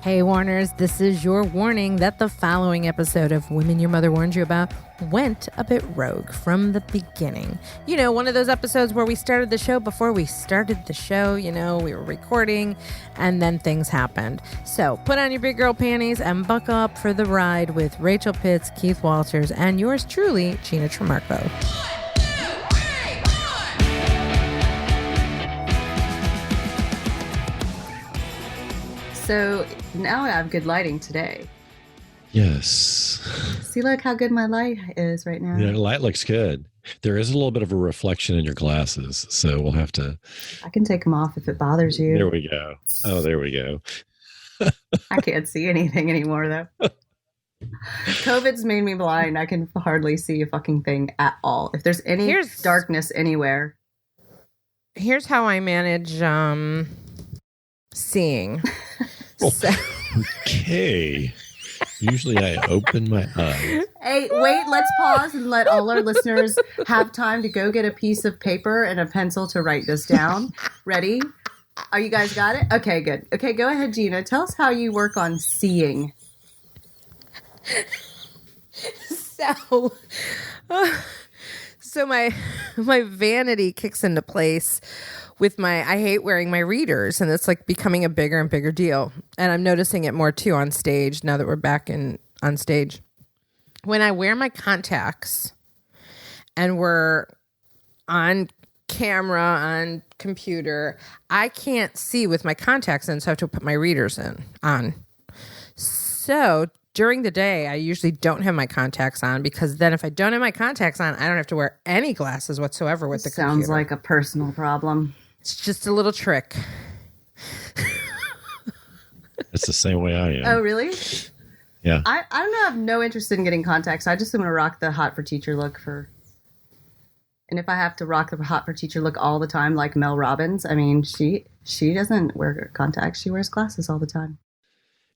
Hey, Warners, this is your warning that the following episode of Women Your Mother Warned You About went a bit rogue from the beginning. You know, one of those episodes where we started the show before we started the show. You know, we were recording and then things happened. So put on your big girl panties and buckle up for the ride with Rachel Pitts, Kieth Walters, and yours truly, Gina Trimarco. So now I have good lighting today. Yes. See, look how good my light is right now. Yeah, the light looks good. There is a little bit of a reflection in your glasses, so we'll have to... I can take them off if it bothers you. There we go. Oh, there we go. I can't see anything anymore, though. COVID's made me blind. I can hardly see a fucking thing at all. If there's any darkness anywhere. Here's how I manage seeing. So. Okay. Usually I open my eyes. Hey, wait, let's pause and let all our listeners have time to go get a piece of paper and a pencil to write this down. Ready? Are you guys got it? Okay, good. Okay, go ahead, Gina. Tell us how you work on seeing. So my vanity kicks into place with I hate wearing my readers, and it's like becoming a bigger and bigger deal. And I'm noticing it more too on stage now that we're back on stage. When I wear my contacts and we're on camera, on computer, I can't see with my contacts in, so I have to put my readers on. So during the day, I usually don't have my contacts on, because then if I don't have my contacts on, I don't have to wear any glasses whatsoever with the computer. Sounds like a personal problem. It's just a little trick. It's the same way I am. Oh, really? Yeah. I don't know. I have no interest in getting contacts. I just want to rock the Hot for Teacher look and if I have to rock the Hot for Teacher look all the time, like Mel Robbins, I mean, she doesn't wear contacts. She wears glasses all the time.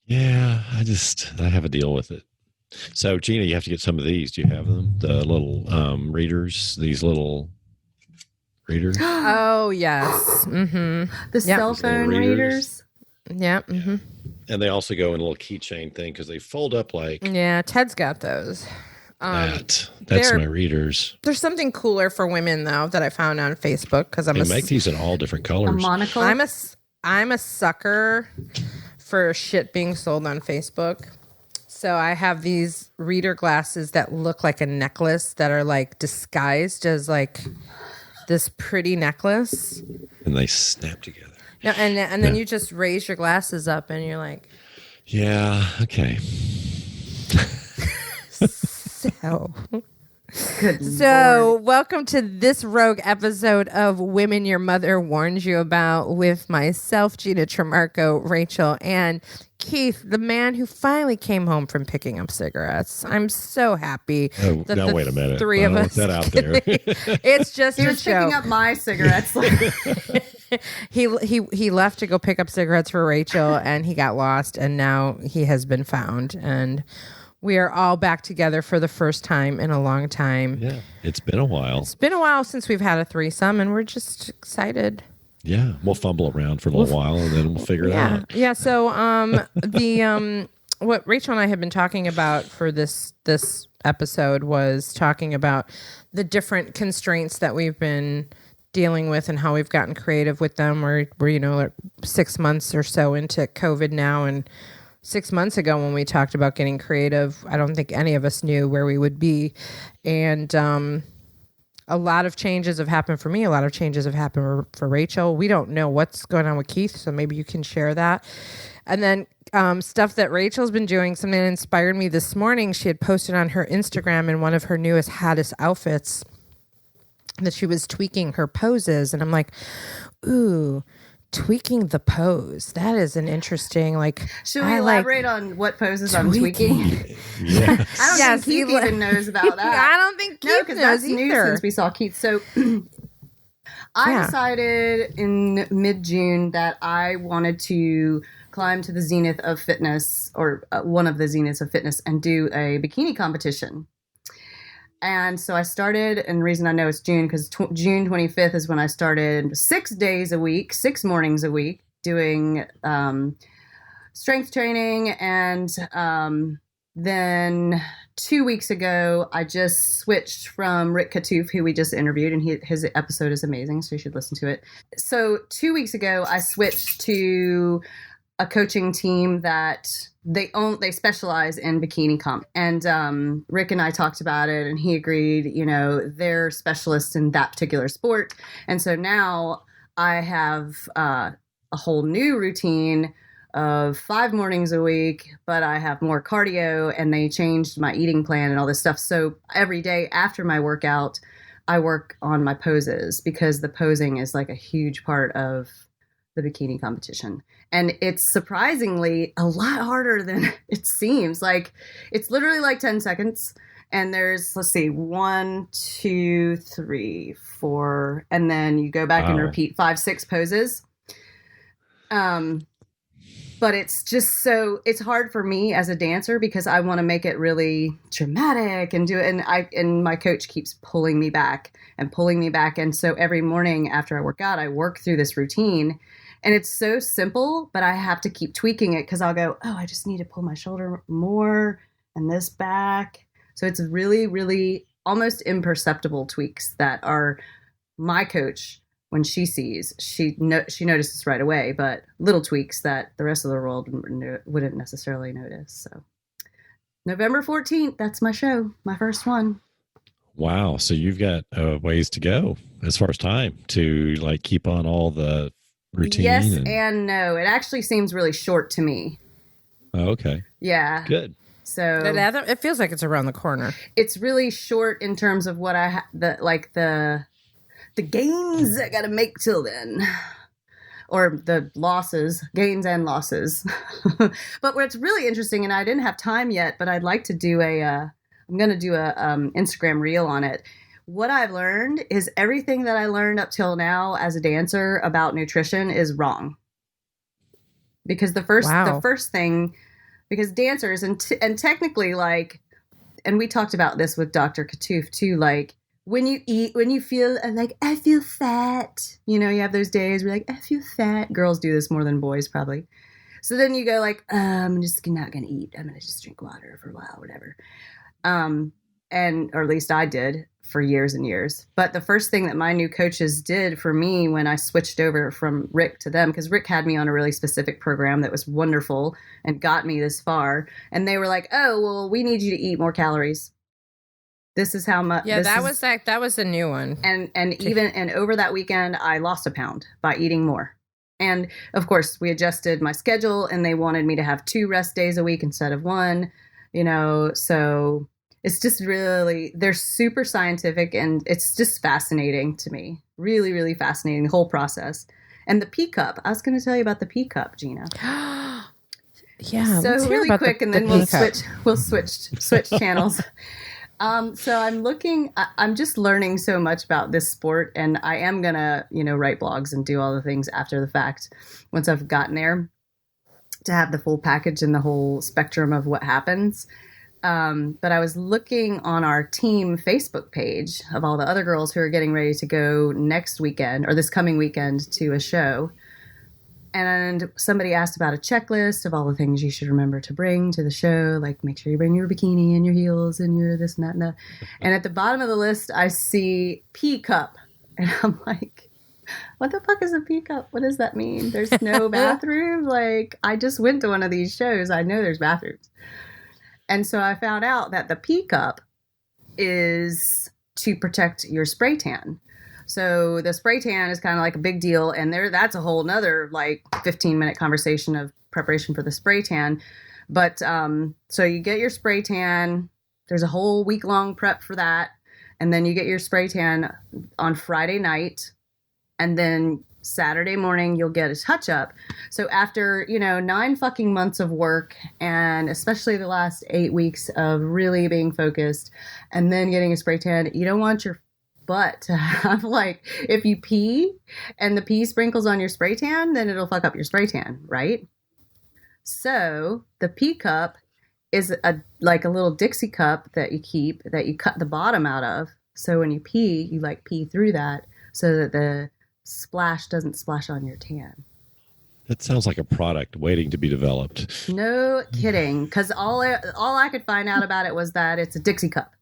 Yeah, I have a deal with it. So, Gina, you have to get some of these. Do you have them? The little readers, these little readers? Oh, yes. Mm-hmm. The cell phone readers. Yeah. Mm-hmm. And they also go in a little keychain thing because they fold up like... Yeah, Ted's got those. That's my readers. There's something cooler for women, though, that I found on Facebook, because they make these in all different colors. A monocle? I'm a sucker for shit being sold on Facebook. So I have these reader glasses that look like a necklace that are like disguised as like this pretty necklace. And they snap together. No, and then you just raise your glasses up and you're like... Yeah, okay. So welcome to this rogue episode of Women Your Mother Warned You About with myself, Gina Trimarco, Rachel, and Kieth, the man who finally came home from picking up cigarettes. I'm so happy. Oh, now wait a minute. Three of us. That out there. It's just he was picking up my cigarettes. He left to go pick up cigarettes for Rachel, and he got lost, and now he has been found, and we are all back together for the first time in a long time. Yeah, it's been a while. It's been a while since we've had a threesome, and we're just excited. Yeah, we'll fumble around for a little while, and then we'll figure it out. Yeah. So, what Rachel and I have been talking about for this episode was talking about the different constraints that we've been dealing with and how we've gotten creative with them. We're like 6 months or so into COVID now, and 6 months ago when we talked about getting creative, I don't think any of us knew where we would be. And a lot of changes have happened for me. A lot of changes have happened for Rachel. We don't know what's going on with Kieth, so maybe you can share that. And then stuff that Rachel's been doing, something that inspired me this morning. She had posted on her Instagram in one of her newest, hottest outfits that she was tweaking her poses. And I'm like, ooh, tweaking the pose. That is an interesting, like... Should we elaborate on what poses I'm tweaking? Yeah. I don't think Keith even knows about that. I don't think Keith knows that's either. New since we saw Keith. So I decided in mid-June that I wanted to climb to the zenith of fitness, or one of the zeniths of fitness, and do a bikini competition. And so I started, and the reason I know it's June, because June 25th is when I started 6 days a week, 6 mornings a week, doing strength training. And then 2 weeks ago, I just switched from Rick Katouf, who we just interviewed, and his episode is amazing, so you should listen to it. So 2 weeks ago, I switched to a coaching team that they specialize in bikini comp. And Rick and I talked about it, and he agreed, they're specialists in that particular sport. And so now I have a whole new routine of 5 mornings a week, but I have more cardio, and they changed my eating plan and all this stuff. So every day after my workout, I work on my poses, because the posing is like a huge part of the bikini competition. And it's surprisingly a lot harder than it seems. Like, it's literally like 10 seconds. And there's, 1, 2, 3, 4. And then you go back and repeat 5, 6 poses. But it's just it's hard for me as a dancer, because I want to make it really dramatic and do it. And my coach keeps pulling me back. And so every morning after I work out, I work through this routine. And it's so simple, but I have to keep tweaking it, because I'll go, I just need to pull my shoulder more and this back. So it's really, really almost imperceptible tweaks that are my coach, when she sees, she notices right away, but little tweaks that the rest of the world wouldn't necessarily notice. So November 14th, that's my show, my first one. Wow. So you've got ways to go as far as time to keep on all the routine. Yes and no. It actually seems really short to me. Oh, okay. Yeah. Good. So it feels like it's around the corner. It's really short in terms of what the gains I got to make till then, or the gains and losses. But what's really interesting, and I didn't have time yet, but I'd like to do I'm going to do a Instagram reel on it. What I've learned is everything that I learned up till now as a dancer about nutrition is wrong. Because the first thing, because dancers and technically, and we talked about this with Dr. Katouf too, when you eat, when you feel I feel fat, you have those days where I feel fat. Girls do this more than boys probably. So then you go I'm just not going to eat. I'm going to just drink water for a while, whatever. Or at least I did for years and years. But the first thing that my new coaches did for me when I switched over from Rick to them, because Rick had me on a really specific program that was wonderful and got me this far. And they were like, oh, well, we need you to eat more calories. This is how much. Yeah, that was a new one. And over that weekend, I lost a pound by eating more. And of course, we adjusted my schedule, and they wanted me to have 2 rest days a week instead of 1, so it's just really, they're super scientific, and it's just fascinating to me. Really, really fascinating, the whole process. And the P cup, I was going to tell you about the P cup, Gina. Yeah. So really quick, and then we'll switch channels. So I'm just learning so much about this sport, and I am going to, write blogs and do all the things after the fact once I've gotten there, to have the full package and the whole spectrum of what happens. But I was looking on our team Facebook page of all the other girls who are getting ready to go next weekend or this coming weekend to a show. And somebody asked about a checklist of all the things you should remember to bring to the show, make sure you bring your bikini and your heels and your this and that and that. And at the bottom of the list, I see P cup. And I'm like, what the fuck is a P cup? What does that mean? There's no bathroom? I just went to one of these shows. I know there's bathrooms. And so I found out that the P cup is to protect your spray tan. So the spray tan is kind of a big deal. And that's a whole nother 15-minute conversation of preparation for the spray tan. But so you get your spray tan. There's a whole week-long prep for that. And then you get your spray tan on Friday night. And then Saturday morning, you'll get a touch-up. So after, 9 fucking months of work, and especially the last 8 weeks of really being focused, and then getting a spray tan, you don't want your butt to have, if you pee and the pee sprinkles on your spray tan, then it'll fuck up your spray tan, right? So the pee cup is a little Dixie cup that you keep, that you cut the bottom out of. So when you pee, pee through that so that the splash doesn't splash on your tan. That sounds like a product waiting to be developed. No kidding. Because all I could find out about it was that it's a Dixie cup.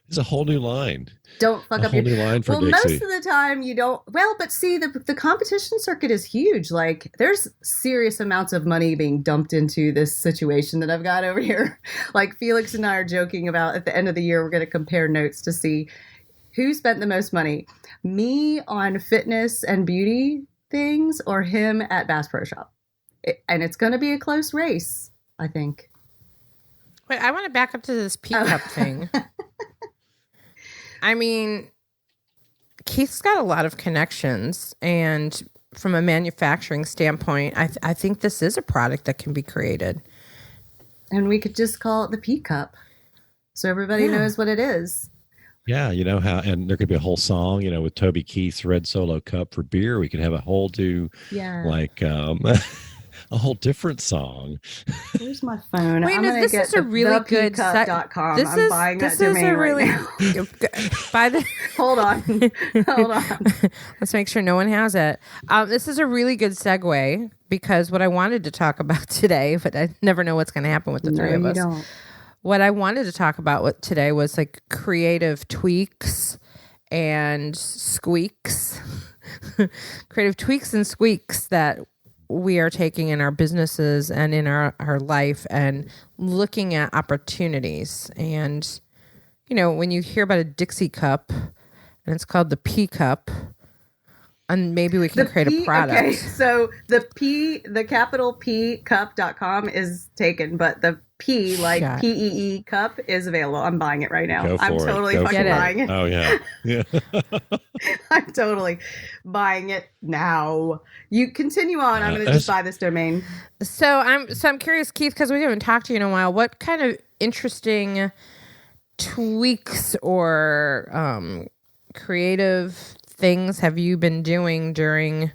It's a whole new line. Don't fuck up your new line for Dixie. Most of the time you don't. Well, but see, the competition circuit is huge. Like, there's serious amounts of money being dumped into this situation that I've got over here. Like, Felix and I are joking about at the end of the year we're going to compare notes to see who spent the most money. Me on fitness and beauty things, or him at Bass Pro Shop. And it's going to be a close race, I think. Wait, I want to back up to this P-cup thing. I mean, Keith's got a lot of connections, and from a manufacturing standpoint, I think this is a product that can be created. And we could just call it the P-cup, so everybody knows what it is. Yeah, you know how, and there could be a whole song, you know, with Toby Keith's Red Solo Cup for beer. We could have a whole a whole different song. Here's my phone. Wait, no, this is a really good site. I'm buying that domain right now. By the Hold on. Let's make sure no one has it. This is a really good segue, because what I wanted to talk about today, but I never know what's going to happen with the three of us. Don't. What I wanted to talk about today was like creative tweaks and squeaks. Creative tweaks and squeaks that we are taking in our businesses and in our life, and looking at opportunities. And, you know, when you hear about a Dixie cup and it's called the P cup, and maybe we can create a product. Okay, so the capital P cup.com is taken, but the P, like PEE cup, is available. I'm buying it right now. I'm totally fucking buying it. Oh, yeah. Yeah. I'm totally buying it now. You continue on. I'm going to just buy this domain. So I'm curious, Keith, because we haven't talked to you in a while. What kind of interesting tweaks or creative things have you been doing during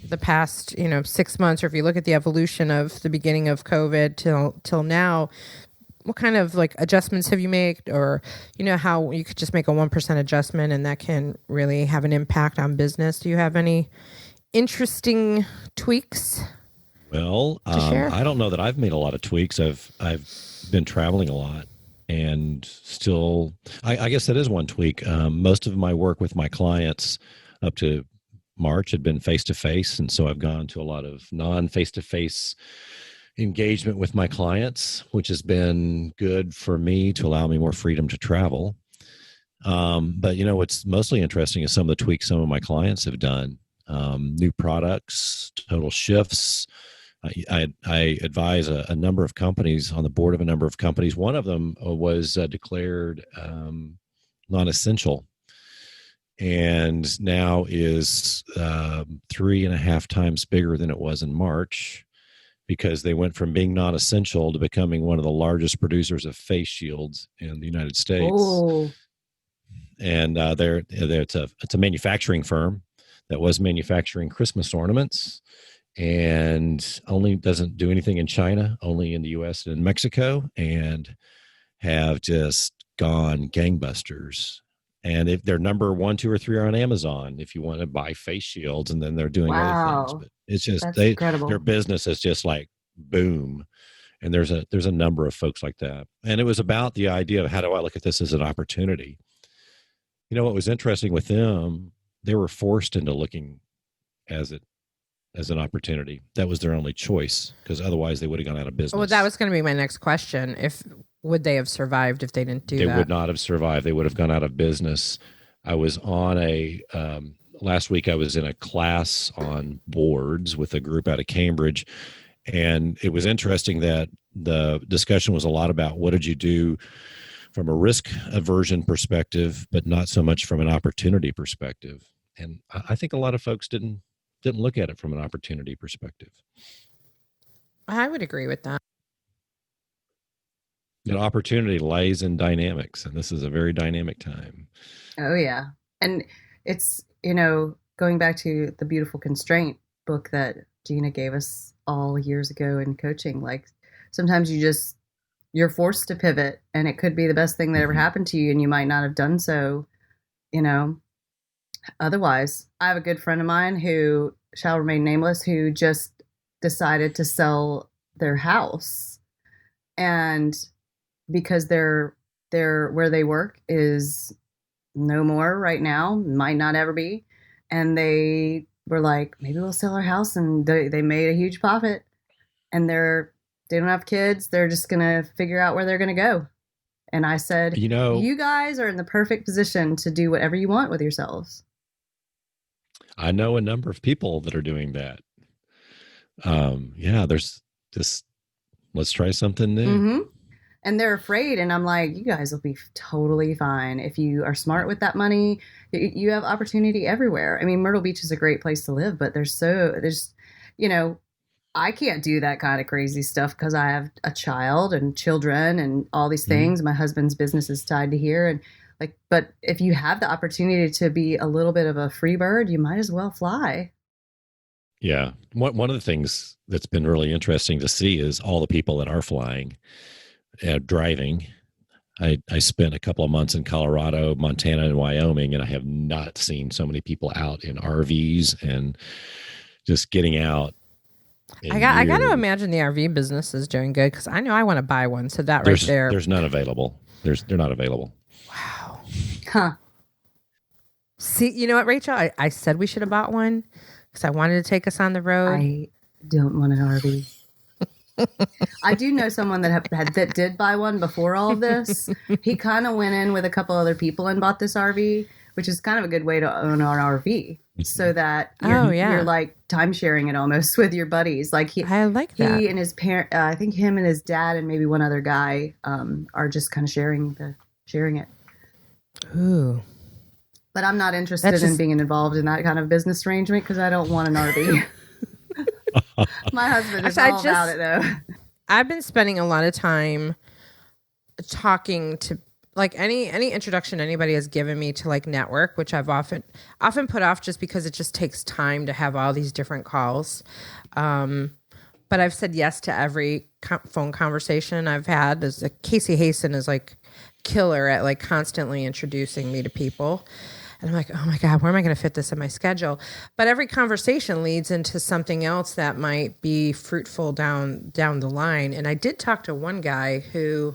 the past, 6 months? Or if you look at the evolution of the beginning of COVID till now, what kind of like adjustments have you made? Or, how you could just make a 1% adjustment and that can really have an impact on business. Do you have any interesting tweaks? Well, I don't know that I've made a lot of tweaks. I've been traveling a lot, and still, I guess that is one tweak. Most of my work with my clients up to March had been face-to-face, and so I've gone to a lot of non-face-to-face engagement with my clients, which has been good for me to allow me more freedom to travel. But what's mostly interesting is some of the tweaks some of my clients have done. New products, total shifts. I advise a number of companies, on the board of a number of companies. One of them was declared non-essential, and now is 3.5 times bigger than it was in March, because they went from being non-essential to becoming one of the largest producers of face shields in the United States. Oh. And it's a manufacturing firm that was manufacturing Christmas ornaments, and only doesn't do anything in China, only in the U.S. and Mexico, and have just gone gangbusters. And if they're number 1, 2, or 3 are on Amazon, if you want to buy face shields, and then they're doing other things. But it's just their business is just like boom. And there's a number of folks like that. And it was about the idea of, how do I look at this as an opportunity? What was interesting with them, they were forced into looking as an opportunity. That was their only choice, because otherwise they would have gone out of business. Well, that was going to be my next question. Would they have survived if they didn't do that? They would not have survived. They would have gone out of business. I was on last week I was in a class on boards with a group out of Cambridge, and it was interesting that the discussion was a lot about what did you do from a risk aversion perspective, but not so much from an opportunity perspective. And I think a lot of folks didn't look at it from an opportunity perspective. I would agree with that. Opportunity lies in dynamics, and this is a very dynamic time. Oh, yeah. And it's, going back to the Beautiful Constraint book that Gina gave us all years ago in coaching, like sometimes you're forced to pivot, and it could be the best thing that ever happened to you, and you might not have done so, otherwise. I have a good friend of mine who shall remain nameless, who just decided to sell their house, and because they're where they work is no more right now, might not ever be, and they were like, maybe we'll sell our house, and they made a huge profit, and they don't have kids, they're just gonna figure out where they're gonna go. And I said, you guys are in the perfect position to do whatever you want with yourselves. I know a number of people that are doing that. There's this, let's try something new. Mm-hmm. And they're afraid. And I'm like, you guys will be totally fine. If you are smart with that money, you have opportunity everywhere. I mean, Myrtle Beach is a great place to live, but there's, I can't do that kind of crazy stuff because I have a child and children and all these things. My husband's business is tied to here. And but if you have the opportunity to be a little bit of a free bird, you might as well fly. Yeah. One of the things that's been really interesting to see is all the people that are flying, driving. I spent a couple of months in Colorado, Montana, and Wyoming, and I have not seen so many people out in RVs and just getting out. I got to imagine the RV business is doing good because I know I want to buy one. So right there. There's none available. They're not available. Wow. Huh. See, you know what, Rachel? I said we should have bought one because I wanted to take us on the road. I don't want an RV. I do know someone that did buy one before all of this. He kind of went in with a couple other people and bought this RV, which is kind of a good way to own an RV, so that you're like time sharing it almost with your buddies. Like I like that. He and his parent, I think him and his dad and maybe one other guy are just kind of sharing it. Ooh. But I'm not interested in being involved in that kind of business arrangement because I don't want an RV. My husband is all about it, though. I've been spending a lot of time talking to, like, any introduction anybody has given me to, like, network, which I've often put off just because it just takes time to have all these different calls. But I've said yes to every phone conversation I've had. Casey Hasten is, like, killer at, like, constantly introducing me to people. And I'm like, oh my God, where am I going to fit this in my schedule? But every conversation leads into something else that might be fruitful down the line. And I did talk to one guy who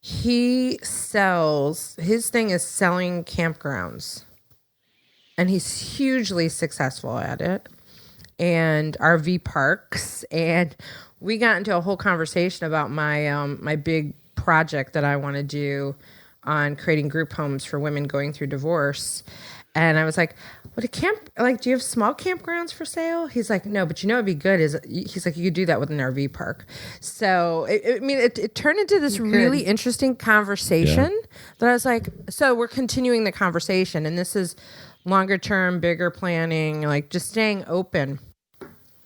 his thing is selling campgrounds. And he's hugely successful at it. And RV parks. And we got into a whole conversation about my big project that I want to do on creating group homes for women going through divorce. And I was like, do you have small campgrounds for sale? He's like, no, but it'd be good. He's like, you could do that with an RV park. So it turned into this really interesting conversation that I was like, so we're continuing the conversation, and this is longer term, bigger planning, like just staying open.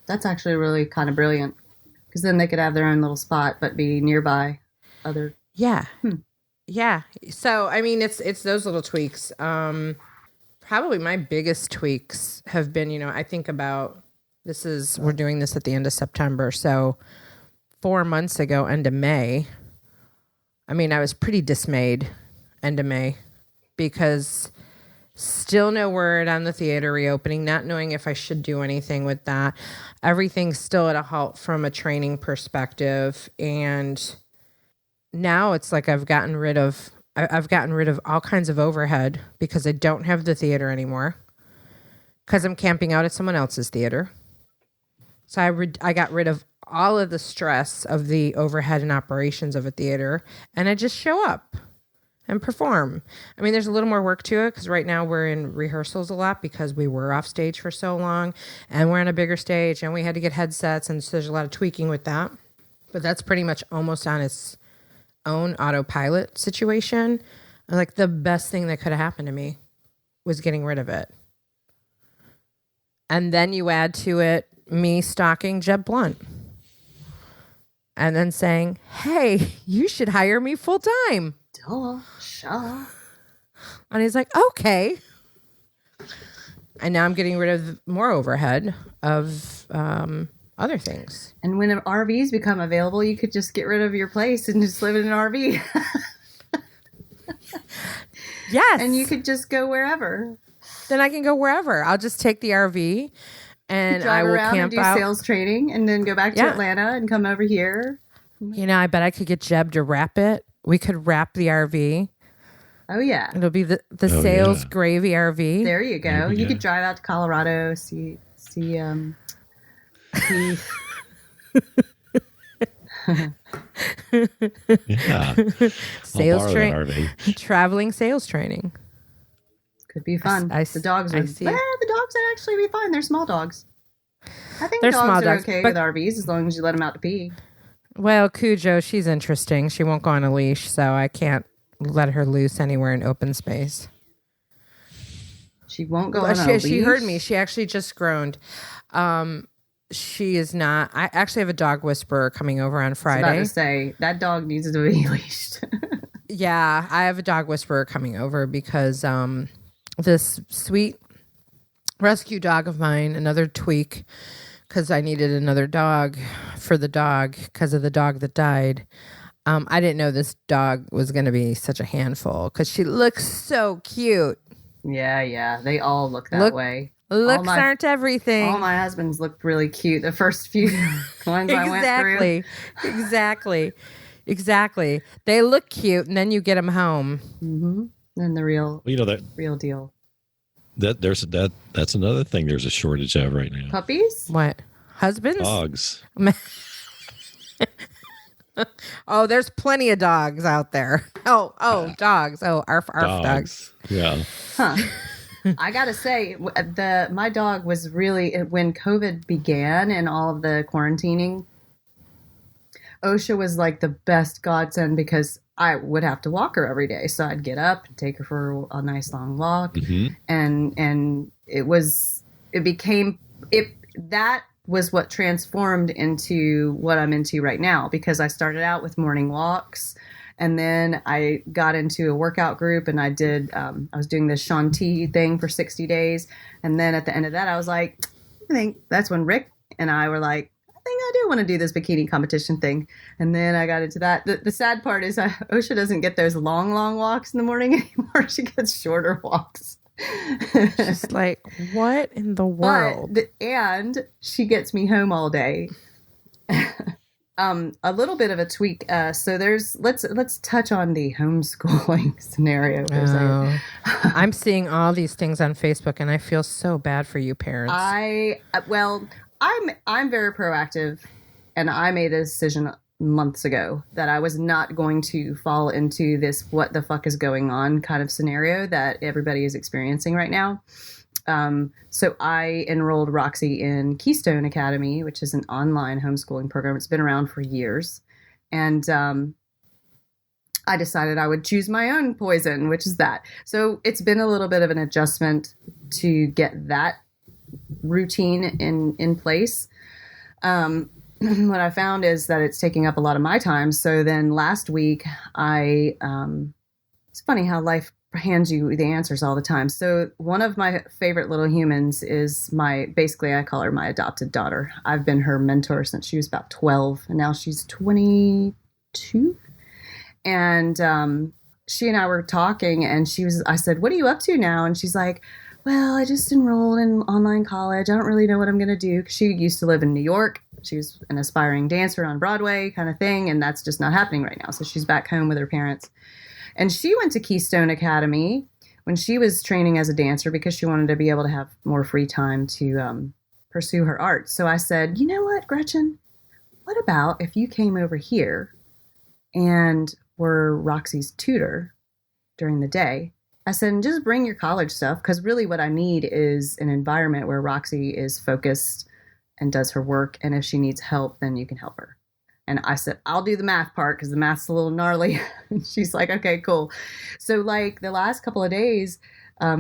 That's actually really kind of brilliant because then they could have their own little spot, but be nearby other. Yeah. Yeah. So, I mean, it's those little tweaks. Probably my biggest tweaks have been, I think about we're doing this at the end of September. So 4 months ago, end of May, I mean, I was pretty dismayed end of May because still no word on the theater reopening, not knowing if I should do anything with that. Everything's still at a halt from a training perspective. And now it's like I've gotten rid of all kinds of overhead because I don't have the theater anymore because I'm camping out at someone else's theater. So I got rid of all of the stress of the overhead and operations of a theater, and I just show up and perform. I mean, there's a little more work to it because right now we're in rehearsals a lot because we were off stage for so long, and we're on a bigger stage, and we had to get headsets, and so there's a lot of tweaking with that. But that's pretty much almost on its own autopilot situation. Like, the best thing that could have happened to me was getting rid of it. And then you add to it me stalking Jeb Blunt and then saying, hey, you should hire me full time. Duh, sure. And he's like, okay. And now I'm getting rid of more overhead of other things. And when RVs become available, you could just get rid of your place and just live in an RV. Yes. And you could just go wherever. Then I can go wherever. I'll just take the RV and drive I will around camp and do out. sales training and then go back to Atlanta and come over here. You know, I bet I could get Jeb to wrap it. We could wrap the RV. Oh, yeah. It'll be the sales gravy RV. There you go. Maybe, you could drive out to Colorado, see sales training, traveling sales training. Could be fun. The dogs would. The dogs would actually be fine. They're small dogs. I think dogs are okay with RVs as long as you let them out to pee. Well, Cujo, she's interesting. She won't go on a leash, so I can't let her loose anywhere in open space. She won't go on a leash? She heard me. She actually just groaned. She is not. I actually have a dog whisperer coming over on Friday. I was about to say, that dog needs to be leashed. Yeah, I have a dog whisperer coming over because this sweet rescue dog of mine, another tweak, because I needed another dog for the dog because of the dog that died. I didn't know this dog was going to be such a handful because she looks so cute. Yeah. They all look that way. Looks aren't everything. All my husbands looked really cute the first few ones I went through. Exactly. They look cute, and then you get them home. Mm-hmm. Then the real deal. That's another thing there's a shortage of right now. Puppies? What? Husbands? Dogs. Oh, there's plenty of dogs out there. Oh, dogs. Oh, arf dogs. Yeah. Huh. I gotta say, my dog was really, when COVID began and all of the quarantining, Osha was like the best godsend because I would have to walk her every day. So I'd get up and take her for a nice long walk. Mm-hmm. And that was what transformed into what I'm into right now, because I started out with morning walks. And then I got into a workout group and I was doing this Shanti thing for 60 days. And then at the end of that, I was like, I think that's when Rick and I were like, I think I do want to do this bikini competition thing. And then I got into that. The sad part is Osha doesn't get those long walks in the morning anymore. She gets shorter walks. She's like, what in the world? And she gets me home all day. A little bit of a tweak. So let's touch on the homeschooling scenario. I'm seeing all these things on Facebook, and I feel so bad for you parents. I'm very proactive, and I made a decision months ago that I was not going to fall into this "what the fuck is going on" kind of scenario that everybody is experiencing right now. So I enrolled Roxy in Keystone Academy, which is an online homeschooling program. It's been around for years. And I decided I would choose my own poison, which is that. So it's been a little bit of an adjustment to get that routine in place. What I found is that it's taking up a lot of my time. So then last week, it's funny how life hands you the answers all the time. So one of my favorite little humans is basically I call her my adopted daughter. I've been her mentor since she was about 12 and now she's 22. And she and I were talking and I said, what are you up to now? And she's like, well, I just enrolled in online college. I don't really know what I'm going to do. 'Cause she used to live in New York. She was an aspiring dancer on Broadway kind of thing. And that's just not happening right now. So she's back home with her parents. And she went to Keystone Academy when she was training as a dancer because she wanted to be able to have more free time to pursue her art. So I said, you know what, Gretchen, what about if you came over here and were Roxy's tutor during the day? I said, and just bring your college stuff, because really what I need is an environment where Roxy is focused and does her work. And if she needs help, then you can help her. And I said, I'll do the math part because the math's a little gnarly. And she's like, okay, cool. So like the last couple of days,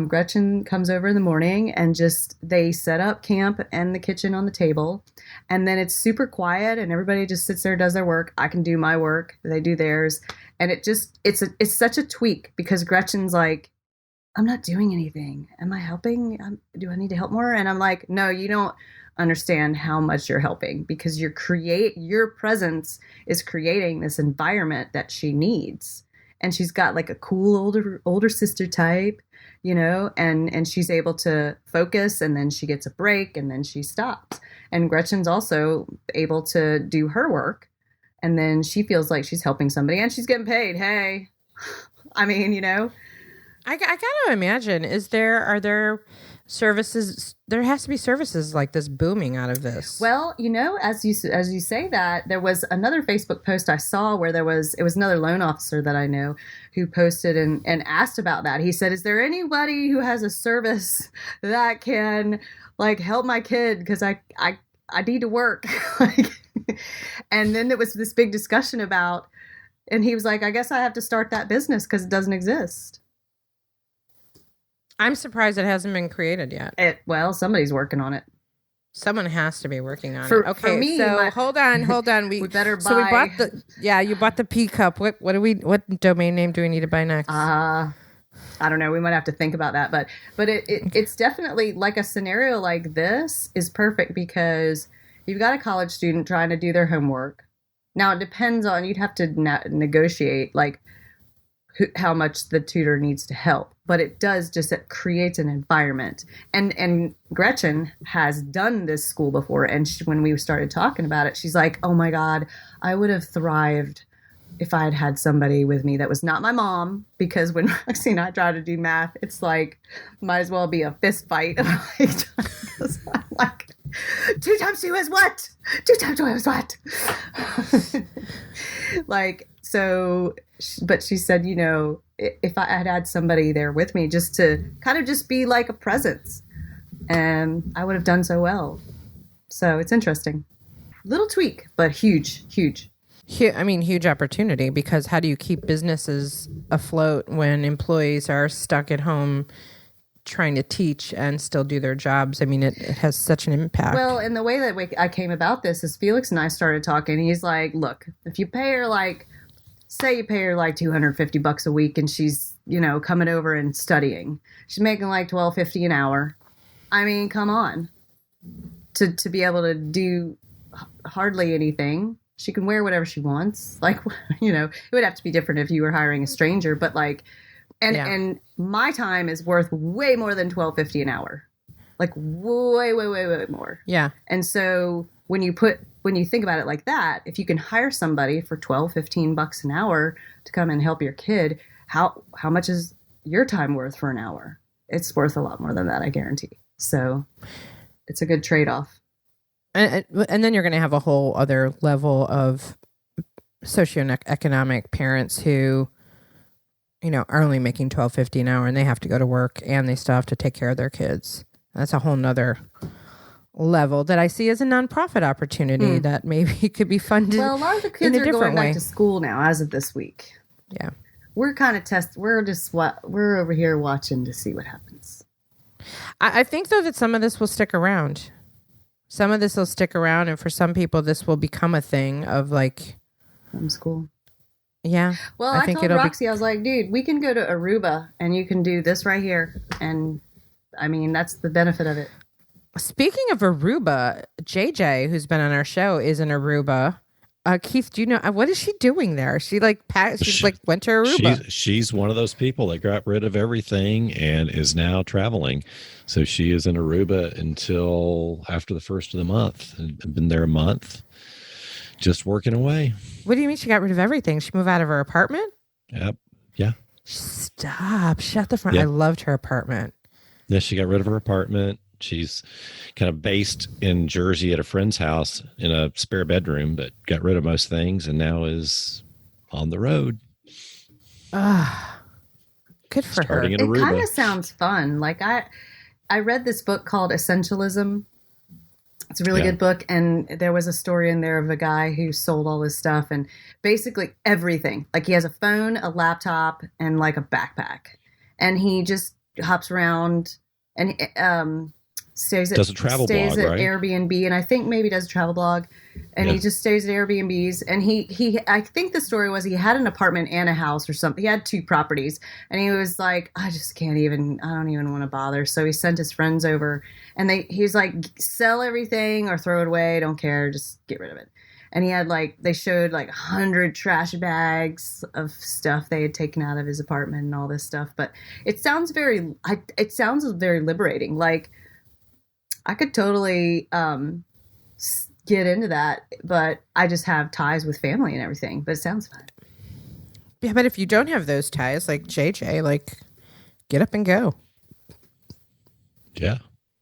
Gretchen comes over in the morning and they set up camp and the kitchen on the table. And then it's super quiet and everybody just sits there, does their work. I can do my work. They do theirs. And it's such a tweak because Gretchen's like, I'm not doing anything. Am I helping? Do I need to help more? And I'm like, no, you don't understand how much you're helping because your presence is creating this environment that she needs. And she's got like a cool older sister type. and she's able to focus, and then she gets a break, and then she stops. And Gretchen's also able to do her work, and then she feels like she's helping somebody, and she's getting paid. Hey, I mean, I gotta imagine, are there services? There has to be services like this booming out of this. Well, as you say that, there was another Facebook post I saw where it was another loan officer that I know who posted and asked about that. He said, "Is there anybody who has a service that can like help my kid, because I need to work?" And then there was this big discussion about, and he was like, "I guess I have to start that business because it doesn't exist." I'm surprised it hasn't been created yet. Well, somebody's working on it. Someone has to be working on it. Okay, for me, so hold on. We better buy. So we bought you bought the P cup. What domain name do we need to buy next? I don't know. We might have to think about that, but it's definitely like a scenario like this is perfect because you've got a college student trying to do their homework. Now it depends on, you'd have to negotiate like how much the tutor needs to help, but it creates an environment. And Gretchen has done this school before, and when we started talking about it, she's like, "Oh my God, I would have thrived if I had had somebody with me that was not my mom," because when Roxy and I try to do math, it's like might as well be a fist fight. Like 2 times 2 is what? 2 times 2 is what? Like, so, but she said, if I had somebody there with me just to kind of just be like a presence, and I would have done so well. So it's interesting. Little tweak, but huge. Huge opportunity, because how do you keep businesses afloat when employees are stuck at home trying to teach and still do their jobs? I mean, it has such an impact. Well, and the way that I came about this is Felix and I started talking. He's like, "Look, if you pay her say you pay her like $250 a week, and she's, coming over and studying, she's making like $12.50 an hour. I mean, come on, to be able to do hardly anything. She can wear whatever she wants. Like, it would have to be different if you were hiring a stranger, but like, and my time is worth way more than $12.50 an hour, like way more. Yeah. And so when you think about it like that, if you can hire somebody for $12-15 an hour to come and help your kid, how much is your time worth for an hour? It's worth a lot more than that, I guarantee. So it's a good trade-off. And then you're going to have a whole other level of socioeconomic parents who, are only making $12.50 an hour, and they have to go to work, and they still have to take care of their kids. That's a whole nother level that I see as a nonprofit opportunity that maybe could be funded. Well, a lot of the kids are going back to school now as of this week. Yeah. We're kind of we're over here watching to see what happens. I think though that some of this will stick around. Some of this will stick around, and for some people this will become a thing of like homeschool. Yeah. Well, I told Roxy, I was like, "Dude, we can go to Aruba and you can do this right here." And I mean, that's the benefit of it. Speaking of Aruba, JJ, who's been on our show, is in Aruba. Kieth, do you know what is she doing there? She went to Aruba. She's one of those people that got rid of everything and is now traveling. So she is in Aruba until after the first of the month. I've been there a month, just working away. What do you mean she got rid of everything? She moved out of her apartment? Yep. Yeah. Stop. Shut the front. Yep. I loved her apartment. Yeah, she got rid of her apartment. She's kind of based in Jersey at a friend's house in a spare bedroom, but got rid of most things and now is on the road. Good for her. It kind of sounds fun. Like I read this book called Essentialism. It's a really good book. And there was a story in there of a guy who sold all his stuff and basically everything. Like he has a phone, a laptop, and like a backpack. And he just hops around and stays at Airbnb, and I think maybe does a travel blog, and he just stays at Airbnbs. And he I think the story was he had an apartment and a house or something. He had 2 properties, and he was like, I don't even want to bother. So he sent his friends over, and he's like, sell everything or throw it away, don't care, just get rid of it. And he had they showed 100 trash bags of stuff they had taken out of his apartment and all this stuff. But it sounds very liberating. Like I could totally get into that, but I just have ties with family and everything. But it sounds fun. Yeah, but if you don't have those ties, like JJ, get up and go. Yeah.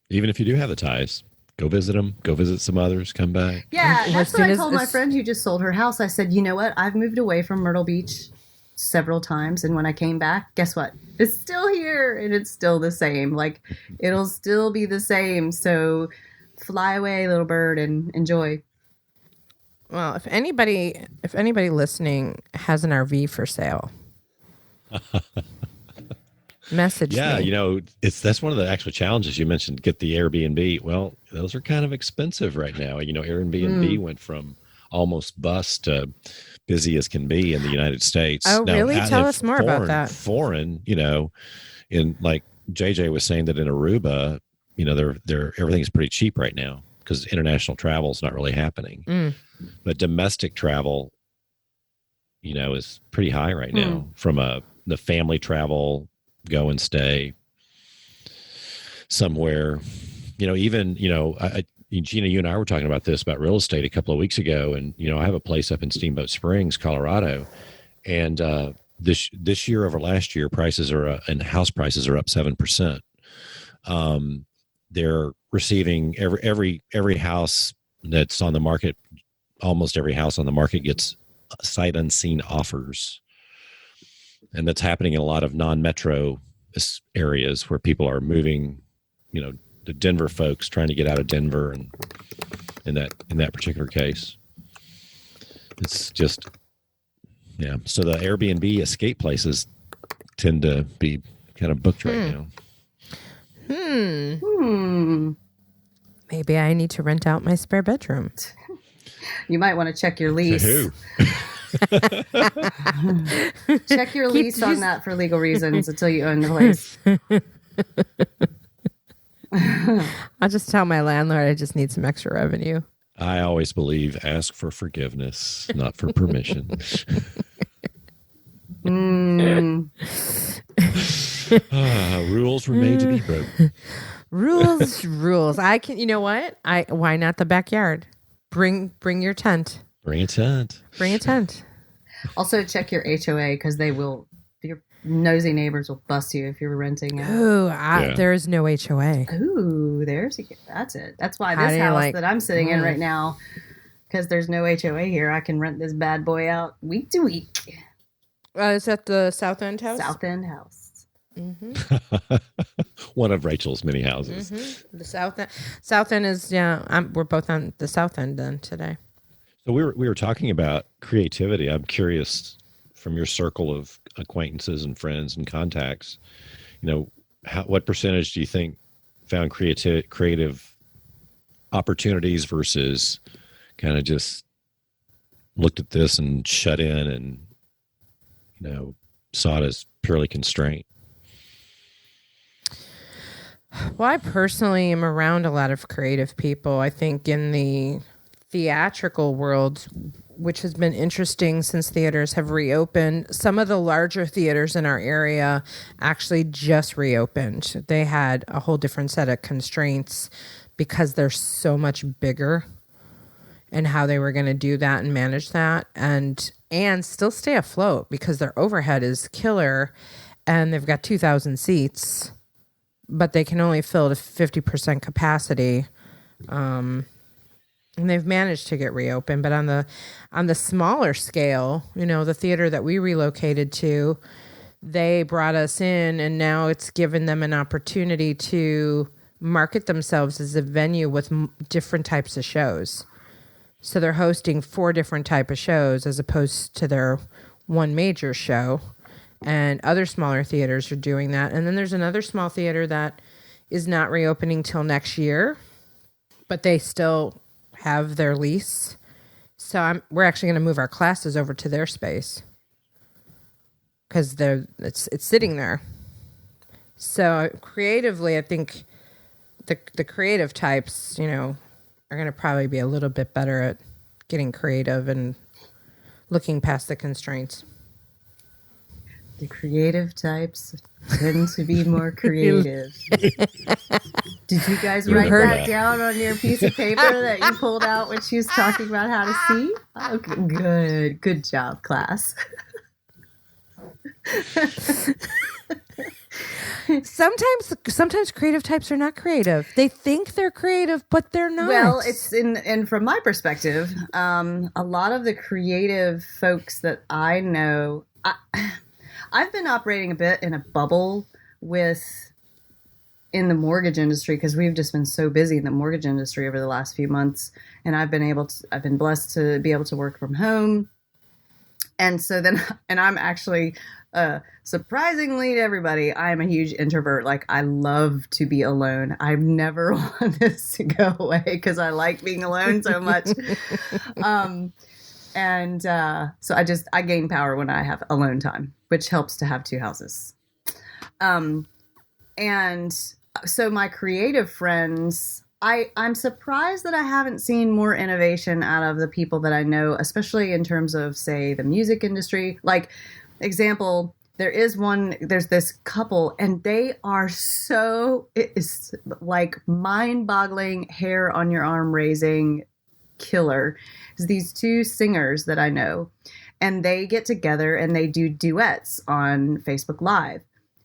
Even if you do have the ties, go visit them, go visit some others, come back. Yeah, that's what I told my friend who just sold her house. I said, you know what? I've moved away from Myrtle Beach several times. And when I came back, guess what? It's still here and it's still the same. It'll still be the same. So fly away, little bird, and enjoy. Well, if anybody listening has an RV for sale, message me. That's one of the actual challenges you mentioned. Get the Airbnb. Well, those are kind of expensive right now. Airbnb went from almost bust to busy as can be in the United States. Oh, now, really? Tell us more about that. Foreign, in like JJ was saying that in Aruba, they're everything's pretty cheap right now because international travel is not really happening. But domestic travel, is pretty high right now from the family travel. Go and stay somewhere, Gina, you and I were talking about this, about real estate a couple of weeks ago. And, I have a place up in Steamboat Springs, Colorado. And this year over last year, prices are and house prices are up 7%. They're receiving every house that's on the market. Almost every house on the market gets sight unseen offers. And that's happening in a lot of non-metro areas where people are moving, the Denver folks trying to get out of Denver, and in that particular case, it's just, yeah. So the Airbnb escape places tend to be kind of booked right now. Maybe I need to rent out my spare bedroom. You might want to check your lease. Check your lease on that for legal reasons until you own the place. I'll just tell my landlord I just need some extra revenue. I always believe ask for forgiveness, not for permission. Rules were made to be broken. Rules. I can. You know what? Why not the backyard? Bring your tent. Bring a tent. Also, check your HOA because your nosy neighbors will bust you if you're renting. Ooh, there is no HOA. Ooh, that's it. That's why this house that I'm sitting in right now, because there's no HOA here, I can rent this bad boy out week to week. Is that the South End house? South End house. Mm-hmm. One of Rachel's many houses. Mm-hmm. The South End is, we're both on the South End then today. So we were talking about creativity. I'm curious, from your circle of acquaintances and friends and contacts, what percentage do you think found creative opportunities versus kind of just looked at this and shut in and, saw it as purely constraint? Well, I personally am around a lot of creative people. I think in the theatrical world, which has been interesting since theaters have reopened, some of the larger theaters in our area actually just reopened. They had a whole different set of constraints because they're so much bigger, and how they were going to do that and manage that and still stay afloat because their overhead is killer, and they've got 2,000 seats, but they can only fill to 50% capacity. And they've managed to get reopened, but on the smaller scale, the theater that we relocated to, they brought us in, and now it's given them an opportunity to market themselves as a venue with different types of shows. So they're hosting 4 different type of shows as opposed to their one major show, and other smaller theaters are doing that. And then there's another small theater that is not reopening till next year, but they still have their lease. So we're actually going to move our classes over to their space because it's sitting there. So creatively, I think the creative types, are going to probably be a little bit better at getting creative and looking past the constraints. The creative types tend to be more creative. Did you guys write that down on your piece of paper that you pulled out when she was talking about how to see? Oh, good job, class. Sometimes creative types are not creative. They think they're creative, but they're not. Well, it's and from my perspective, a lot of the creative folks that I know, I've been operating a bit in a bubble in the mortgage industry because we've just been so busy in the mortgage industry over the last few months, and I've been blessed to be able to work from home, and so then, and I'm actually. Surprisingly to everybody, I'm a huge introvert. Like, I love to be alone. I've never wanted this to go away because I like being alone so much. So I gain power when I have alone time, which helps to have two houses. And so my creative friends, I'm surprised that I haven't seen more innovation out of the people that I know, especially in terms of, say, the music industry. Like, example, there's this couple, and it is like mind-boggling, hair on your arm raising killer. It's these two singers that I know, and they get together and they do duets on Facebook Live,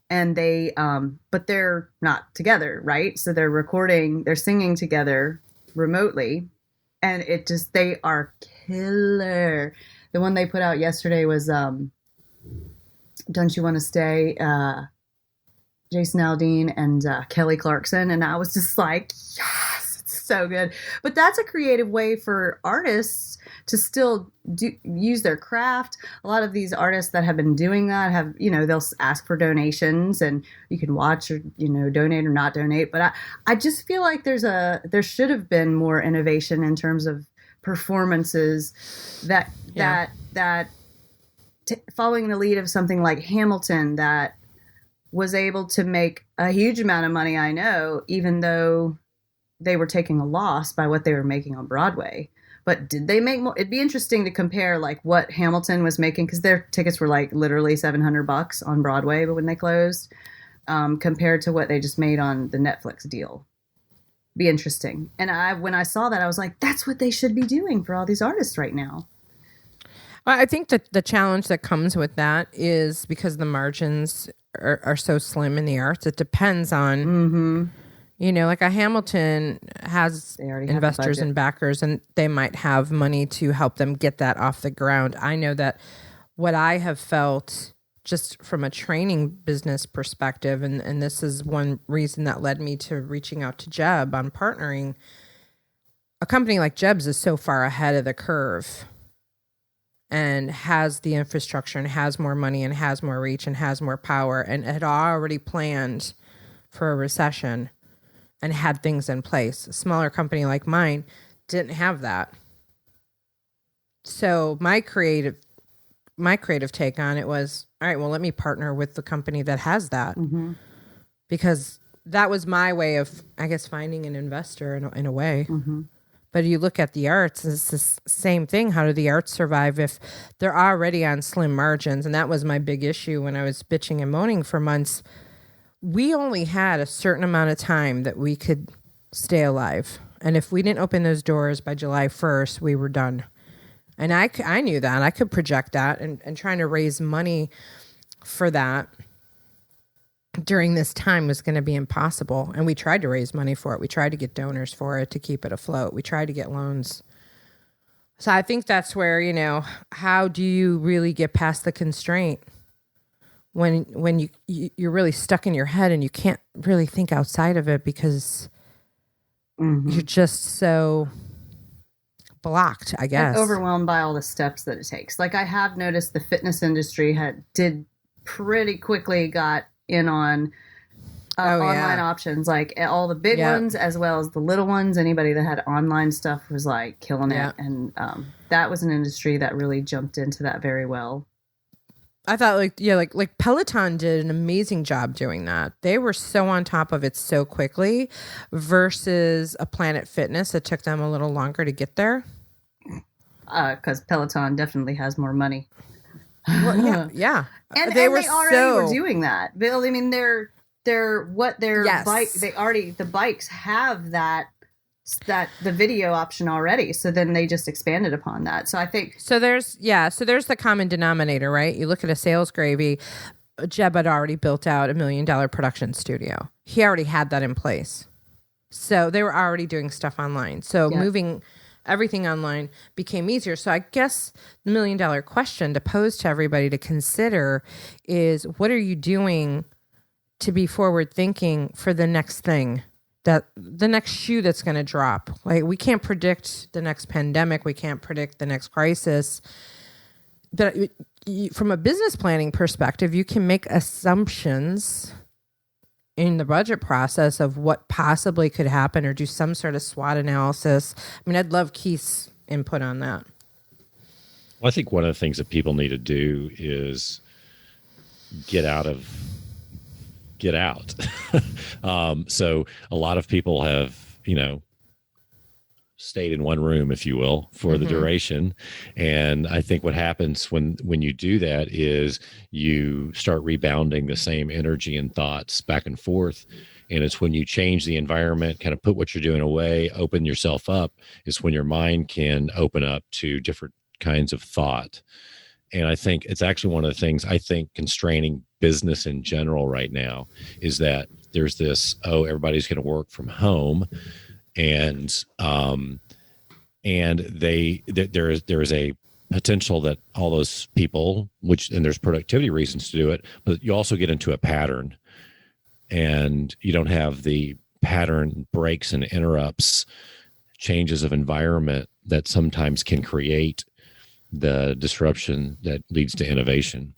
and but they're not together, right? So they're singing together remotely, and they are killer. The one they put out yesterday was, Don't You Want to Stay, Jason Aldean and Kelly Clarkson. And I was just like, yes, it's so good. But that's a creative way for artists to still use their craft. A lot of these artists that have been doing that have, they'll ask for donations, and you can watch or, donate or not donate. But I just feel like there should have been more innovation in terms of performances that following the lead of something like Hamilton that was able to make a huge amount of money, I know, even though they were taking a loss by what they were making on Broadway. But did they make more? It'd be interesting to compare like what Hamilton was making, because their tickets were like literally $700 on Broadway, but when they closed, compared to what they just made on the Netflix deal. Be interesting. And when I saw that, I was like, that's what they should be doing for all these artists right now. I think that the challenge that comes with that is because the margins are so slim in the arts. It depends on, like a Hamilton has investors and backers, and they might have money to help them get that off the ground. I know that what I have felt just from a training business perspective, and this is one reason that led me to reaching out to Jeb on partnering, a company like Jeb's is so far ahead of the curve and has the infrastructure and has more money and has more reach and has more power and had already planned for a recession and had things in place. A smaller company like mine didn't have that. So my creative take on it was, all right, well, let me partner with the company that has that. Mm-hmm. Because that was my way of, I guess, finding an investor in a way. Mm-hmm. But you look at the arts, it's the same thing. How do the arts survive if they're already on slim margins? And that was my big issue when I was bitching and moaning for months. We only had a certain amount of time that we could stay alive. And if we didn't open those doors by July 1st, we were done. And I knew that. I could project that, and trying to raise money for that during this time was going to be impossible. And we tried to raise money for it. We tried to get donors for it to keep it afloat. We tried to get loans. So I think that's where, how do you really get past the constraint when you're really stuck in your head and you can't really think outside of it because you're just so blocked, I guess. I'm overwhelmed by all the steps that it takes. Like, I have noticed the fitness industry did pretty quickly got in on online options, like all the big ones as well as the little ones. Anybody that had online stuff was like killing it. And that was an industry that really jumped into that very well. I thought like Peloton did an amazing job doing that. They were so on top of it so quickly versus a Planet Fitness that took them a little longer to get there. because Peloton definitely has more money. Well, yeah. And they already were doing that. Bill, I mean, the bikes have that the video option already. So then they just expanded upon that. So I think there's the common denominator, right? You look at a Sales Gravy. Jeb had already built out $1 million production studio. He already had that in place. So they were already doing stuff online. So moving everything online became easier. So I guess the $1 million question to pose to everybody to consider is, what are you doing to be forward thinking for the next thing, that the next shoe that's going to drop? Like, we can't predict the next pandemic. We can't predict the next crisis. But from a business planning perspective, you can make assumptions in the budget process of what possibly could happen, or do some sort of SWOT analysis. I mean, I'd love Keith's input on that. Well, I think one of the things that people need to do is get out. So a lot of people have, stayed in one room, if you will, for the duration. And I think what happens when you do that is you start rebounding the same energy and thoughts back and forth. And it's when you change the environment, kind of put what you're doing away, open yourself up, is when your mind can open up to different kinds of thought. And I think it's actually one of the things I think constraining business in general right now is that there's this, everybody's going to work from home. And there is a potential that all those people, and there's productivity reasons to do it, but you also get into a pattern, and you don't have the pattern breaks and interrupts, changes of environment that sometimes can create the disruption that leads to innovation.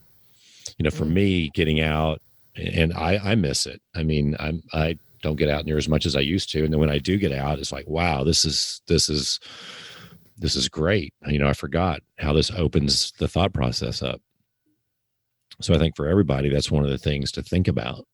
For me, getting out, and I miss it. I mean, I don't get out near as much as I used to. And then when I do get out, it's like, wow, this is great. I forgot how this opens the thought process up. So I think for everybody, that's one of the things to think about.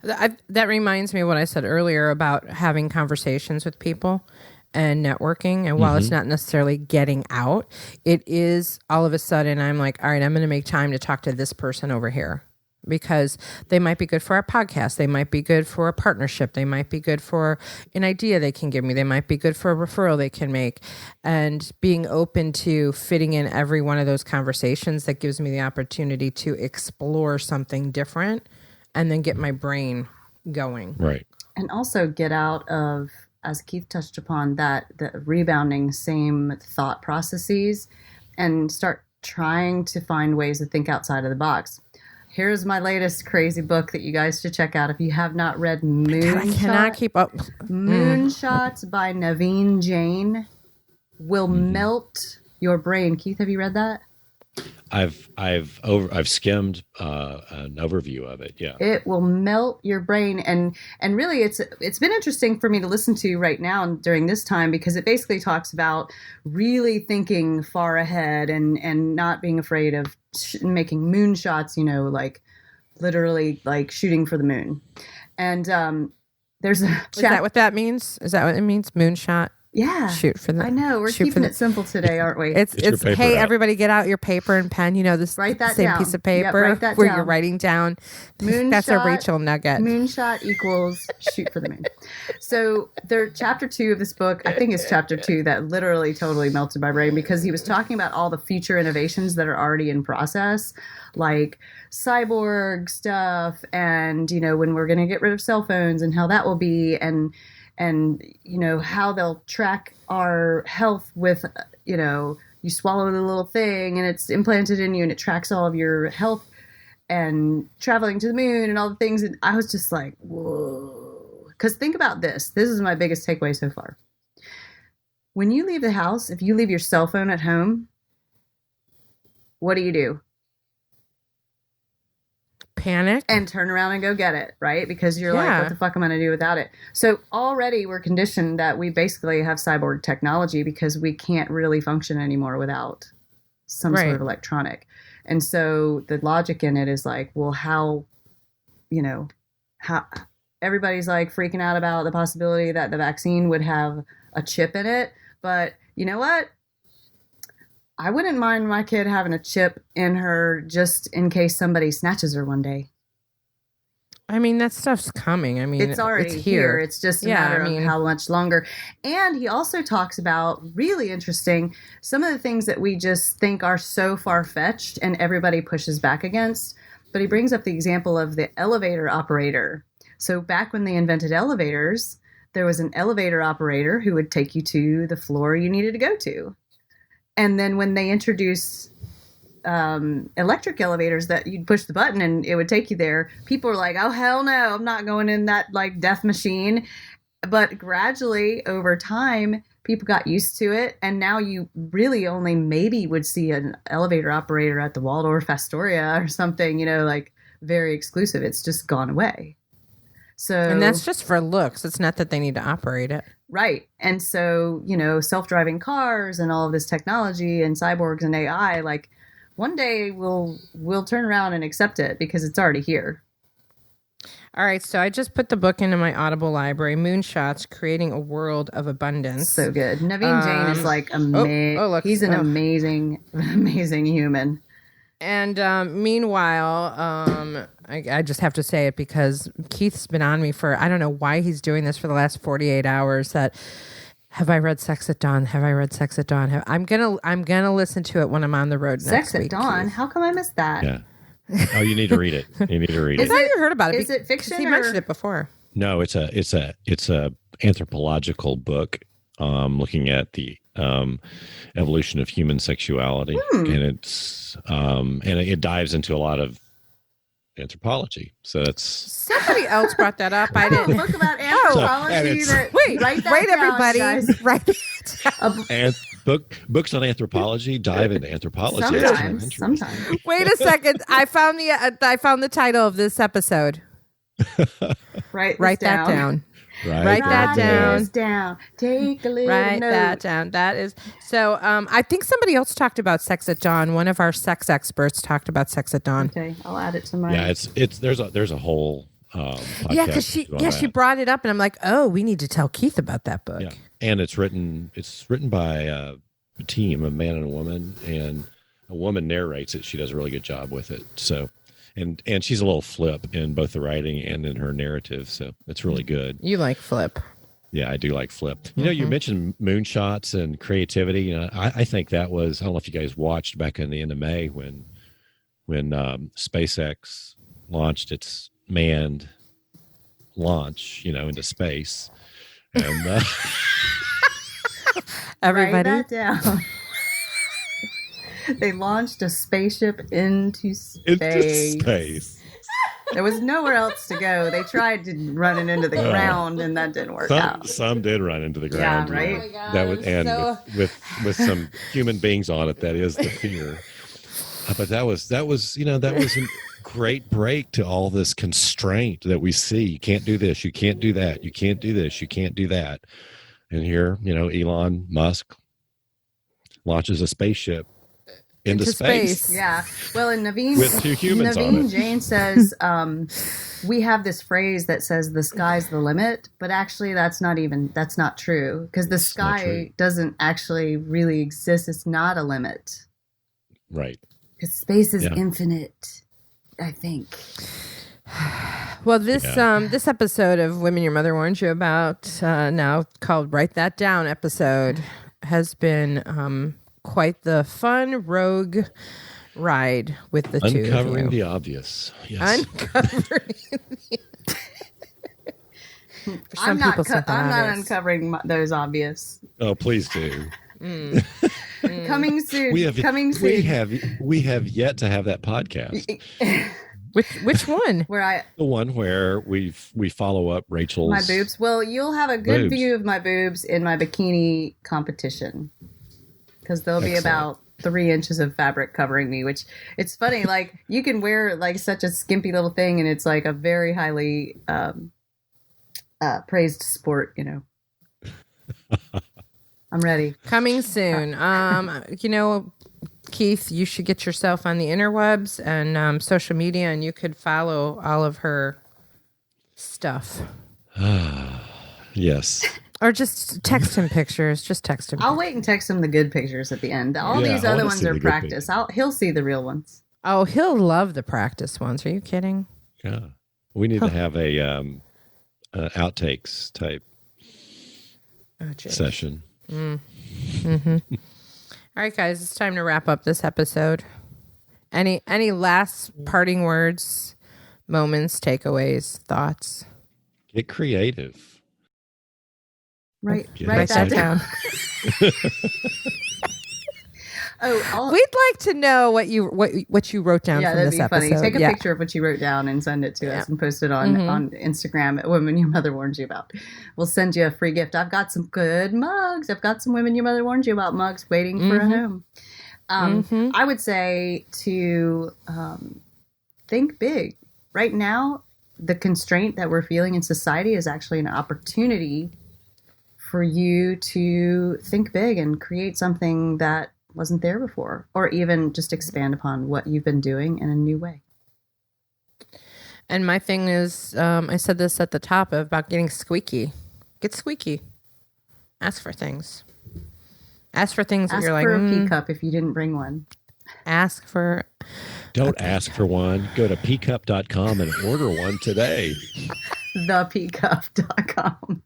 That reminds me of what I said earlier about having conversations with people and networking. And while it's not necessarily getting out, it is all of a sudden I'm like, all right, I'm going to make time to talk to this person over here, because they might be good for our podcast. They might be good for a partnership. They might be good for an idea they can give me. They might be good for a referral they can make. And being open to fitting in every one of those conversations, that gives me the opportunity to explore something different and then get my brain going. Right. And also get out of, as Keith touched upon, the rebounding same thought processes, and start trying to find ways to think outside of the box. Here's my latest crazy book that you guys should check out if you have not read Moonshot. I cannot keep up. Moonshots by Naveen Jain will melt your brain. Keith, have you read that? I've skimmed an overview of it. Yeah, it will melt your brain, and really, it's been interesting for me to listen to right now during this time, because it basically talks about really thinking far ahead and not being afraid of making moonshots. Like literally like shooting for the moon. And there's a Is that what that means? Is that what it means? Moonshot? Yeah. Shoot for the. I know. We're keeping it simple today, aren't we? It's hey, everybody, get out your paper and pen. This write that same down. piece of paper write that where down. You're writing down. Moonshot, that's a Rachel nugget. Moonshot equals shoot for the moon. So chapter 2 of this book, I think it's chapter 2, that literally totally melted my brain, because he was talking about all the future innovations that are already in process, like cyborg stuff, and when we're going to get rid of cell phones and how that will be, and how they'll track our health with, you swallow the little thing and it's implanted in you and it tracks all of your health, and traveling to the moon and all the things. And I was just like, whoa. Because think about this. This is my biggest takeaway so far. When you leave the house, if you leave your cell phone at home, what do? Panic and turn around and go get it, right? Because you're like, what the fuck am I going to do without it? So already we're conditioned that we basically have cyborg technology, because we can't really function anymore without some sort of electronic. And so the logic in it is like, well, how everybody's like freaking out about the possibility that the vaccine would have a chip in it. But you know what? I wouldn't mind my kid having a chip in her just in case somebody snatches her one day. I mean, that stuff's coming. I mean, it's already here. It's just a matter of how much longer. And he also talks about, really interesting, some of the things that we just think are so far-fetched and everybody pushes back against. But he brings up the example of the elevator operator. So back when they invented elevators, there was an elevator operator who would take you to the floor you needed to go to. And then when they introduced electric elevators that you'd push the button and it would take you there, people were like, oh, hell no, I'm not going in that like death machine. But gradually over time, people got used to it. And now you really only maybe would see an elevator operator at the Waldorf Astoria or something, you know, like very exclusive. It's just gone away. So, and that's just for looks. It's not that they need to operate it. Right. And so, you know, self-driving cars and all of this technology and cyborgs and AI, like, one day we'll turn around and accept it because it's already here. All right, so I just put the book into my Audible library, Moonshots, Creating a World of Abundance. So good. Naveen Jain is like amazing. He's an amazing, amazing human. And meanwhile, I just have to say it because Keith's been on me for, I don't know why he's doing this for the last 48 hours, that have I read Sex at Dawn? Have I read Sex at Dawn? I'm gonna listen to it when I'm on the road next week. Sex at Dawn? How come I missed that? Yeah. Oh, you need to read it. You need to read it. I thought you heard about it. Is it fiction? He mentioned it before. No, it's a anthropological book looking at the evolution of human sexuality, and it dives into a lot of anthropology. So that's somebody else brought that up. I didn't book about anthropology. Wait, everybody, guys. write that down. And books on anthropology dive into anthropology. Sometimes. Wait a second. I found the title of this episode. Write that down. Write that down. Take a little Write note. that down. That is so. I think somebody else talked about Sex at Dawn. One of our sex experts talked about Sex at Dawn. Okay, I'll add it to my. Yeah, there's a whole. Because she brought it up, and I'm like, oh, we need to tell Keith about that book. Yeah, and it's written by a team, a man and a woman, and a woman narrates it. She does a really good job with it. So. And she's a little flip in both the writing and in her narrative, so it's really good. You like flip? Yeah, I do like flip. You know, you mentioned moonshots and creativity. You know, I think that was, I don't know if you guys watched back in the end of May when SpaceX launched its manned launch, you know, into space. And everybody, write that down. They launched a spaceship into space. There was nowhere else to go. They tried to run it into the ground, and that didn't work out. Some did run into the ground. Yeah, right. Oh my God, that would, and so... with some human beings on it. That is the fear. But that was a great break to all this constraint that we see. You can't do this. You can't do that. You can't do this. You can't do that. And here, you know, Elon Musk launches a spaceship into space. Yeah. Well, and with two humans on it. Naveen Jain says we have this phrase that says the sky's the limit, but actually that's not true, because the sky doesn't actually really exist. It's not a limit. Right. Because space is infinite, I think. Well, this episode of Women Your Mother Warned You About, now called Write That Down episode, has been quite the fun rogue ride with the two of you. Uncovering the obvious. Yes. Uncovering I'm not uncovering those obvious. Oh, please do. Coming soon. Coming soon. We have yet to have that podcast. Which one? The one where we follow up Rachel's my boobs. Well, you'll have a good boobs. view of my boobs in my bikini competition, because there'll be about 3 inches of fabric covering me, which it's funny. Like, you can wear like such a skimpy little thing, and it's like a very highly praised sport, you know. I'm ready. Coming soon. You know, Keith, you should get yourself on the interwebs and social media, and you could follow all of her stuff. Yes. Or just text him pictures. Just text him. I'll wait and text him the good pictures at the end. All these other ones are practice. He'll see the real ones. Oh, he'll love the practice ones. Are you kidding? Yeah. We need to have a outtakes type session. Mm-hmm. All right, guys, it's time to wrap up this episode. Any last parting words, moments, takeaways, thoughts? Get creative. Write that down. We'd like to know what you wrote down from this episode. Funny. Take a picture of what you wrote down and send it to us and post it on Instagram at Women Your Mother Warns You About. We'll send you a free gift. I've got some good mugs. I've got some Women Your Mother Warns You About mugs waiting for a home. I would say to think big. Right now, the constraint that we're feeling in society is actually an opportunity for you to think big and create something that wasn't there before, or even just expand upon what you've been doing in a new way. And my thing is, I said this at the top about getting squeaky. Get squeaky. Ask for things. Ask for things that you're like. Ask for a pea cup if you didn't bring one. Don't ask for one. Go to peacup.com and order one today. Thepeacup.com.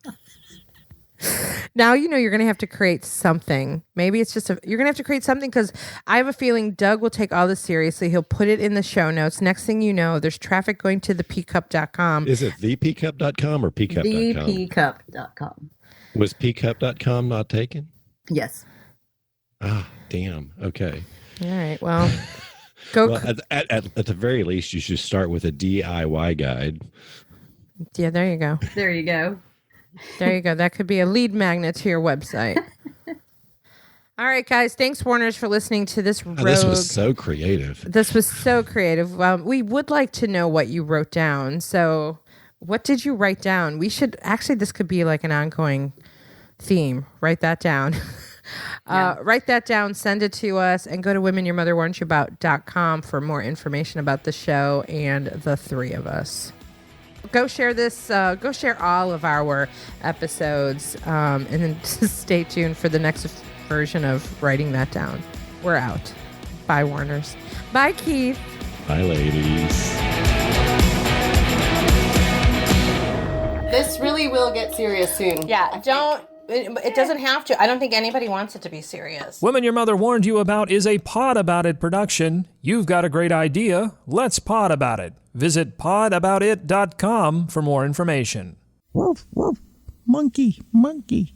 Now you're going to have to create something. Maybe it's just you're going to have to create something, because I have a feeling Doug will take all this seriously. He'll put it in the show notes. Next thing you know, there's traffic going to thepeacup.com. Is it thepeacup.com or peacup.com? Thepeacup.com. Was peacup.com not taken? Yes. Ah, damn. Okay. All right. Well, go. Well, at the very least, you should start with a DIY guide. Yeah, there you go. There you go. There you go. That could be a lead magnet to your website. All right, guys. Thanks, Warners, for listening to this rogue. This was so creative. We would like to know what you wrote down. So what did you write down? This could be like an ongoing theme. Write that down. Write that down, send it to us, and go to womenyourmotherwarnsyouabout.com for more information about the show and the three of us. Go share this. Go share all of our episodes, and then stay tuned for the next version of writing that down. We're out. Bye, Warners. Bye, Keith. Bye, ladies. This really will get serious soon. Yeah, it doesn't have to. I don't think anybody wants it to be serious. Women Your Mother Warned You About is a Pod About It production. You've got a great idea. Let's pod about it. Visit podaboutit.com for more information. Woof, woof. Monkey, monkey.